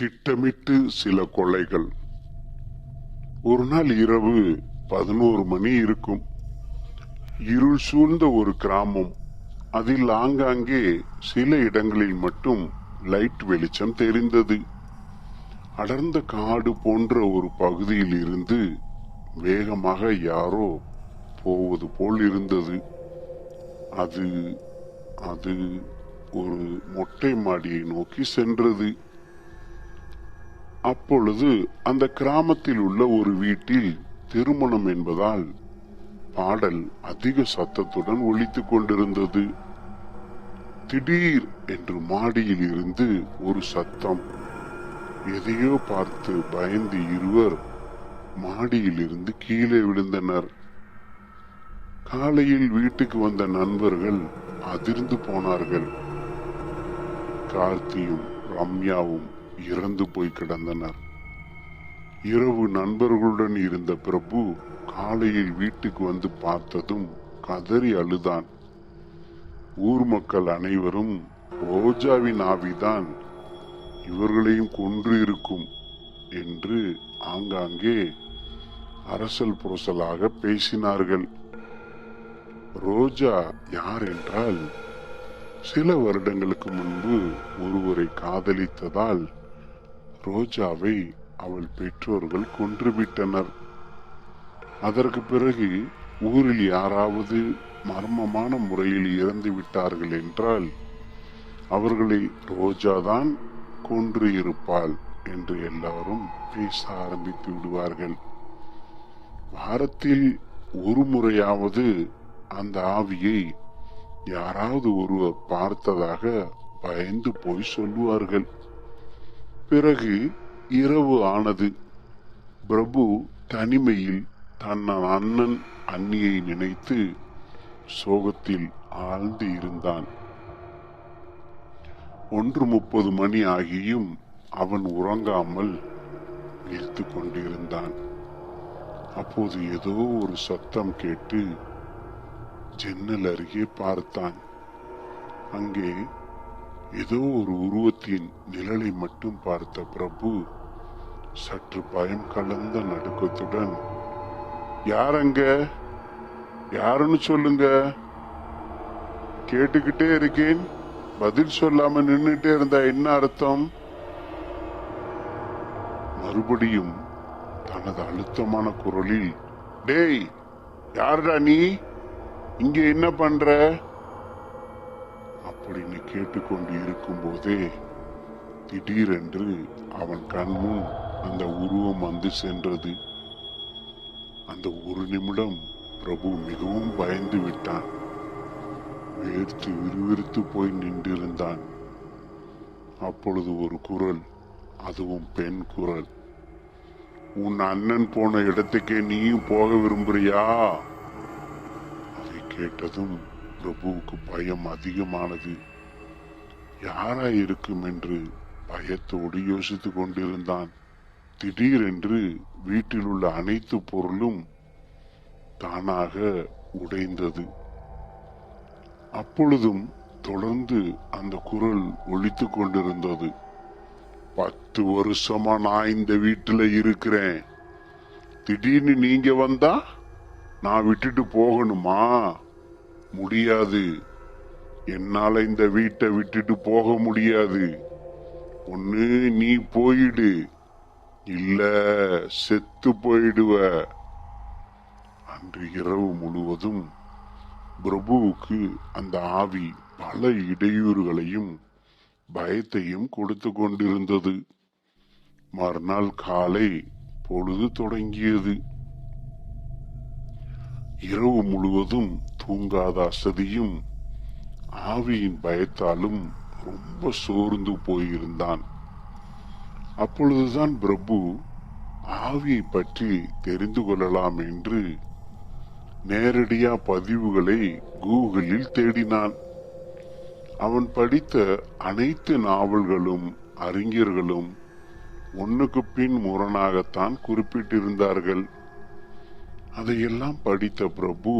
திட்டமிட்டு சில கொலைகள். ஒரு நாள் இரவு 11 மணி இருக்கும். இருள் சூழ்ந்த ஒரு கிராமம். அதில் ஆங்காங்கே சில இடங்களில் மட்டும் லைட் வெளிச்சம் தெரிந்தது. அடர்ந்த காடு போன்ற ஒரு பகுதியில் இருந்து வேகமாக யாரோ போவது போல் இருந்தது. அது அது ஒரு மொட்டை மாடியை நோக்கி சென்றது. அப்பொழுது அந்த கிராமத்தில் உள்ள ஒரு வீட்டில் திருமணம் என்பதால் பாடல் அதிக சத்தத்துடன் ஒலித்துக் கொண்டிருந்தது. திடீர் என்று மாடியில் இருந்து ஒரு சத்தம். எதையோ பார்த்து பயந்து இருவர் மாடியில் இருந்து கீழே விழுந்தனர். காலையில் வீட்டுக்கு வந்த நண்பர்கள் அதிர்ந்து போனார்கள். கார்த்தியும் ரம்யாவும் இறந்து போய் கிடந்தனர். இரவு நண்பர்களுடன் இருந்த பிரபு காலையில் வீட்டுக்கு வந்து பார்த்ததும் கதறி அழுதான். ஊர் மக்கள் அனைவரும் ரோஜாவின் ஆவிதான் இவர்களையும் கொன்று இருக்கும் என்று ஆங்காங்கே அரசல் புரசலாக பேசினார்கள். ரோஜா யார் என்றால், சில வருடங்களுக்கு முன்பு ஒருவரை காதலித்ததால் ரோஜாவை அவள் பெற்றோர்கள் கொன்றுவிட்டனர். அதற்கு பிறகு ஊரில் யாராவது மர்மமான முறையில் இறந்து விட்டார்கள் என்றால் அவர்களை ரோஜாதான் கொன்று இருப்பாள் என்று எல்லாரும் பேச ஆரம்பித்து விடுவார்கள். வாரத்தில் ஒரு முறையாவது அந்த ஆவியை யாராவது ஒருவர் பார்த்ததாக பயந்து போய் சொல்லுவார்கள். பிறகு இரவு ஆனது. பிரபு தனிமையில் தன் அண்ணன் அண்ணியை நினைத்து சோகத்தில் ஆழ்ந்து இருந்தான். 1:30 மணி ஆகியும் அவன் உறங்காமல் விழித்து கொண்டிருந்தான். அப்போது ஏதோ ஒரு சத்தம் கேட்டு ஜன்னல் அருகே பார்த்தான். அங்கே ஏதோ ஒரு உருவத்தின் நிழலை மட்டும் பார்த்த பிரபு சற்று பயம் கலந்த நடுக்கத்துடன், யாரங்க, யாருன்னு சொல்லுங்க, கேட்டுக்கிட்டே இருக்கேன், பதில் சொல்லாம நின்னுட்டே இருந்தா என்ன அர்த்தம்? மறுபடியும் தனது அழுத்தமான குரலில், டேய் யாருடா நீ, இங்க என்ன பண்ற அப்படின்னு கேட்டுக்கொண்டு இருக்கும் போதே திடீரென்று அவன் கண்முன் அந்த உருவம் வந்து சென்றது. அந்த ஒரு நிமிடம் பிரபு மிகவும் பயந்து விட்டான். வேர்த்து விறுவிறுத்து போய் நின்றிருந்தான். அப்பொழுது ஒரு குரல், அதுவும் பெண் குரல், உன் அண்ணன் போன இடத்துக்கே நீயும் போக விரும்புறியா? அதை கேட்டதும் பிரபுவுக்கு பயம் அதிகமானது. யாரா இருக்கும் என்று பயத்தோடு யோசித்துக் கொண்டிருந்தான். திடீரென்று வீட்டில் உள்ள அனைத்து பொருளும் தானாக உடைந்தது. அப்பொழுதும் தொடர்ந்து அந்த குரல் ஒலித்துக் கொண்டிருந்தது. 10 வருஷமா நான் இந்த வீட்டுல இருக்கிறேன், திடீர்னு நீங்க வந்தா நான் விட்டுட்டு போகணுமா? முடியாது, என்னால இந்த வீட்டை விட்டுட்டு போக முடியாது. ஒண்ணு நீ போயிடு, இல்ல செத்து போயிடுவ. அன்று இரவு முழுவதும் பிரபுவுக்கு அந்த ஆவி பல இடையூறுகளையும் பயத்தையும் கொடுத்து கொண்டிருந்தது. மறுநாள் காலை பொழுது தொடங்கியது. இரவு முழுவதும் தூங்காத அசதியும் ஆவியின் பயத்தாலும் ரொம்ப சோர்ந்து போயிருந்தான். அப்பொழுதுதான் பிரபு ஆவியை பற்றி தெரிந்து கொள்ளலாம் என்று நேரடியா பதிவுகளை கூகுளில் தேடினான். அவன் படித்த அனைத்து நாவல்களும் அறிஞர்களும் ஒன்னுக்கு பின் முரணாகத்தான் குறிப்பிட்டிருந்தார்கள். அதையெல்லாம் படித்த பிரபு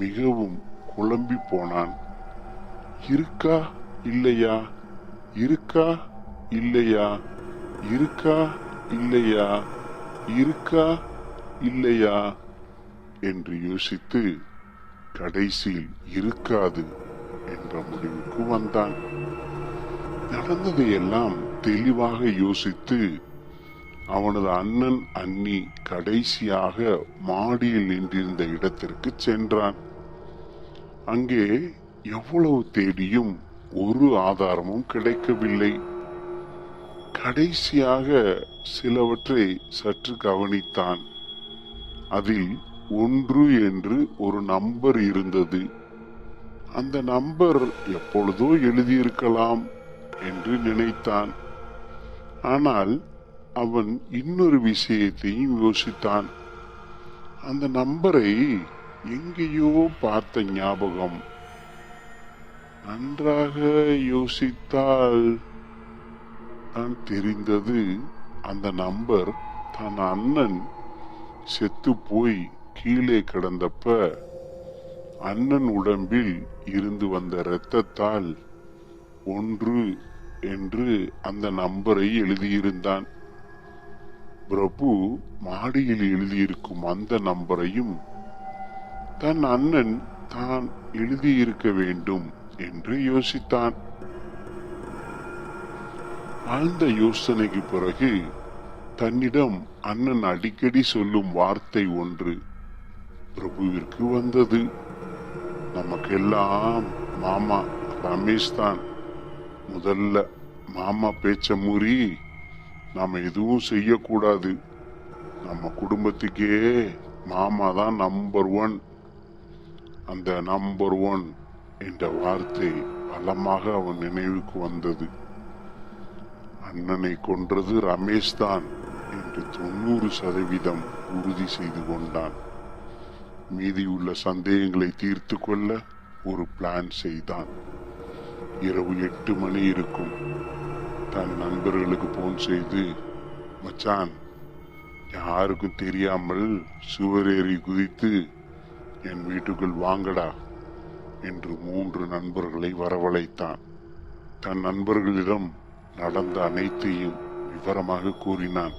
மிகவும் குழம்பி போனான். இருக்கா இல்லையா, இருக்கா இல்லையா இருக்கா இல்லையா, இருக்கா இல்லையா என்று யோசித்து கடைசியில் இருக்காது என்ற முடிவுக்கு வந்தான். நடந்ததையெல்லாம் தெளிவாக யோசித்து அவனது அண்ணன் அண்ணி கடைசியாக மாடியில் நின்றிருந்த இடத்திற்கு சென்றான். அங்கே எவ்வளவு தேடியும் ஒரு ஆதாரமும் கிடைக்கவில்லை. கடைசியாக சிலவற்றை சற்று கவனித்தான். அதில் 1 என்று ஒரு நம்பர் இருந்தது. அந்த நம்பர் எப்பொழுதோ எழுதியிருக்கலாம் என்று நினைத்தான். ஆனால் அவன் இன்னொரு விஷயத்தையும் யோசித்தான். அந்த நம்பரை எங்கேயோ பார்த்த ஞாபகம். நன்றாக யோசித்தால் தான் தெரிந்தது, அந்த நம்பர் தன் அண்ணன் செத்து போய் கீழே கிடந்தப்ப அண்ணன் உடம்பில் இருந்து வந்த இரத்தத்தால் 1 என்று அந்த நம்பரை எழுதியிருந்தான். பிரபு மாடியில் எழுதியிருக்கும் அந்த நம்பரையும் தன் அண்ணன் தான் எழுதியிருக்க வேண்டும் என்று யோசித்தான். ஆழ்ந்த யோசனைக்கு பிறகு தன்னிடம் அண்ணன் அடிக்கடி சொல்லும் வார்த்தை ஒன்று பிரபுவிற்கு வந்தது. நமக்கெல்லாம் மாமா ரமேஷ் தான். முதல்ல மாமா பேச்ச மூறி நாம எதுவும் செய்யக்கூடாது. நம்ம குடும்பத்துக்கே மாமா தான் நம்பர் 1. அந்த நம்பர் 1 என்ற வார்த்தை பலமாக அவன் நினைவுக்கு வந்தது. அண்ணனை கொன்றது ரமேஷ் தான் என்று 90% உறுதி செய்து கொண்டான். மீதியுள்ள சந்தேகங்களை தீர்த்து கொள்ள ஒரு பிளான் செய்தான். இரவு 8 மணி இருக்கும். தன் நண்பர்களுக்கு போன் செய்து, மச்சான், யாருக்கும் தெரியாமல் சுவரேறி குதித்து என் வீட்டுக்குள் வாங்கடா என்று 3 நண்பர்களை வரவழைத்தான். தன் நண்பர்களிடம் நடந்த அனைத்தையும் விவரமாக கூறினான்.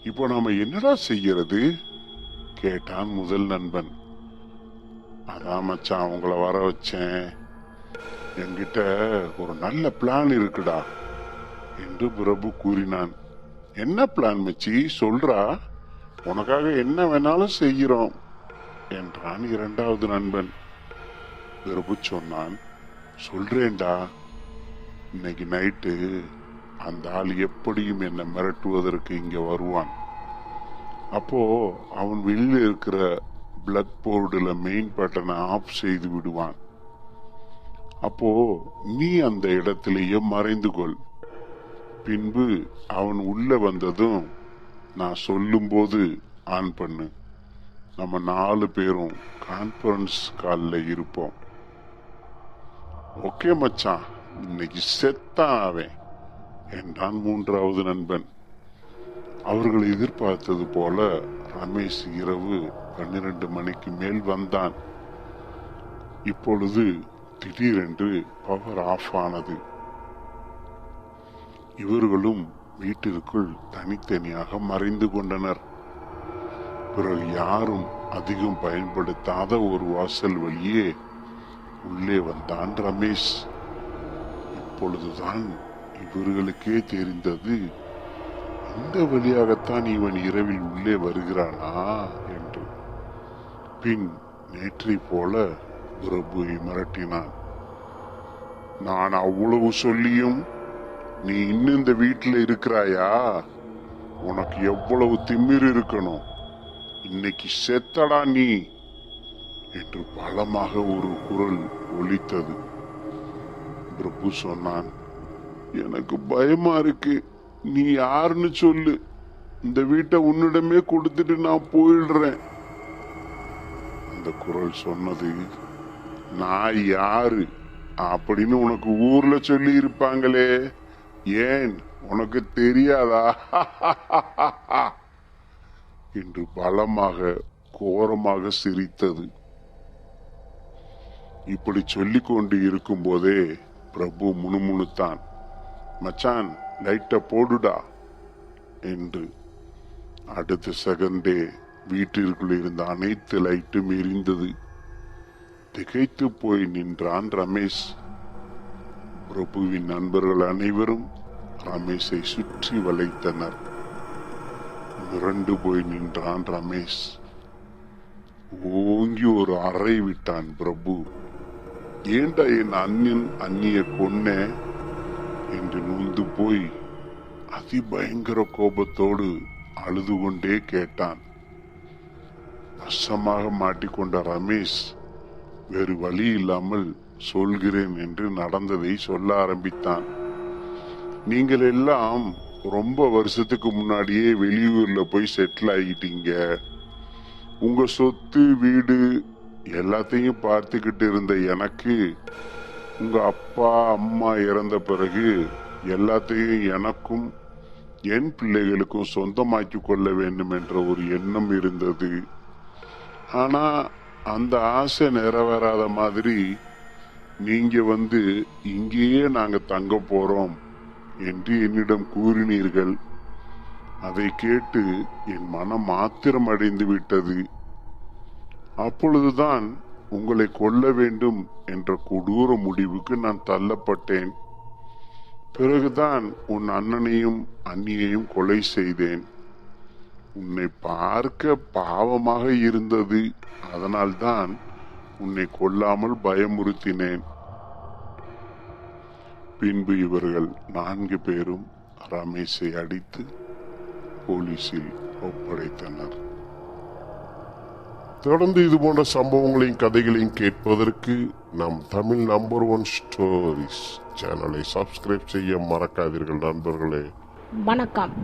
இப்போ நாம என்னடா செய்யறது கேட்டான் முதல் நண்பன். அதான் மச்சான், அவங்கள வர வச்சேன். என்கிட்ட ஒரு நல்ல பிளான் இருக்குடா என்று பிரபு கூறினான். என்ன பிளான் மச்சி, சொல்றா, உனக்காக என்ன வேணாலும் செய்கிறோம் என்றான் இரண்டாவது நண்பன். பிரபு சொன்னான், சொல்றேன்டா, இன்னைக்கு நைட்டு அந்த ஆள் எப்படியும் என்னை மிரட்டுவதற்கு இங்க வருவான். அப்போ அவன் வெளியில இருக்கிற பிளக் போர்டுல மெயின் பட்டனை ஆஃப் செய்து விடுவான். அப்போ நீ அந்த இடத்திலேயே மறைந்து கொள். பின்பு அவன் உள்ள வந்ததும் நான் சொல்லும் போது ஆன் பண்ணு. நம்ம 4 பேரும் கான்பரன்ஸ் கால்ல இருப்போம். ஓகே மச்சான், இன்னைக்கு செத்தான் அவன் என்றான் மூன்றாவது நண்பன். அவர்கள் எதிர்பார்த்தது போல ரமேஷ் இரவு 12 மணிக்கு மேல் வந்தான். இப்பொழுது திடீரென்று பவர் ஆஃப் ஆனது. இவர்களும் வீட்டிற்குள் தனித்தனியாக மறைந்து கொண்டனர். பிறகு யாரும் அதிகம் பயன்படுத்தாத ஒரு வாசல் வழியே உள்ளே வந்தான் ரமேஷ். இப்பொழுதுதான் இவர்களுக்கே தெரிந்தது, இந்த வழியாகத்தான் இவன் இரவில் உள்ளே வருகிறானா என்று. பின் நேற்றை போல பிரபுவை மிரட்டினான். நான் அவ்வளவு சொல்லியும் நீ இன்னும் இந்த வீட்டில் இருக்கிறாயா? உனக்கு எவ்வளவு திமிர் இருக்கணும்? இன்னைக்கு செத்தடா நீ என்று பலமாக ஒரு குரல் ஒலித்தது. பிரபு சொன்னான், எனக்கு பயமா இருக்கு, நீ யாருன்னு சொல்லு. இந்த வீட்டை உன்னிடமே கொடுத்துட்டு நான் போயிடுறேன். அந்த குரல் சொன்னது, நான் யாரு அப்படின்னு உனக்கு ஊர்ல சொல்லி இருப்பாங்களே, ஏன் உனக்கு தெரியாதா என்று பலமாக கோரமாக சிரித்தது. இப்படி சொல்லிக் கொண்டு இருக்கும் போதே பிரபு முணுமுணுத்தான். மச்சான், லைட்டை போடுடா என்று. அடுத்த செகண்டே வீட்டிற்குள் இருந்த அனைத்து லைட்டும் எரிந்தது. திகைத்து போய் நின்றான் ரமேஷ். பிரபுவின் நண்பர்கள் அனைவரும் ரமேஷை சுற்றி வளைத்தனர். மிரண்டு போய் நின்றான் ரமேஷ். ஓங்கி ஒரு அறை விட்டான் பிரபு. ஏண்டா என் அண்ணிய கொன்ன என்று நொந்து போய் அதிபயங்கர கோபத்தோடு அழுது கொண்டே கேட்டான். வசமாக மாட்டிக்கொண்ட ரமேஷ் வேறு வழி இல்லாமல் சொல்கிறேன் என்று நடந்ததை சொல்ல ஆரம்பித்தான். நீங்கள் எல்லாம் ரொம்ப வருஷத்துக்கு முன்னாடியே வெளியூர்ல போய் செட்டில் ஆகிட்டீங்க. உங்க சொத்து வீடு எல்லாத்தையும் பார்த்துக்கிட்டு இருந்த எனக்கு உங்க அப்பா அம்மா இறந்த பிறகு எல்லாத்தையும் எனக்கும் என் பிள்ளைகளுக்கும் சொந்தமாக்கி கொள்ள வேண்டும் என்ற ஒரு எண்ணம் இருந்தது. ஆனா அந்த ஆசை நிறைவேறாத மாதிரி நீங்க வந்து இங்கேயே நாங்க தங்க போறோம் என்று என்னிடம் கூறினீர்கள். அதை கேட்டு என் மனம் ஆத்திரம் அடைந்து விட்டது. அப்பொழுதுதான் உங்களை கொல்ல வேண்டும் என்ற கொடூர முடிவுக்கு நான் தள்ளப்பட்டேன். பிறகுதான் உன் அண்ணனையும் அண்ணியையும் கொலை செய்தேன். உன்னை பார்க்க பாவமாக இருந்தது. அதனால்தான் உன்னை கொல்லாமல் பயமுறுத்தினேன். பின்பு இவர்கள் 4 பேரும் ரமேஷை அடித்து போலீசில் ஒப்படைத்தனர். தொடர்ந்து இது போன்ற சம்பவங்களையும் கதைகளையும் கேட்பதற்கு நம் தமிழ் நம்பர் 1 ஸ்டோரிஸ் சேனலை சப்ஸ்கிரைப் செய்ய மறக்காதீர்கள் நண்பர்களே. வணக்கம்.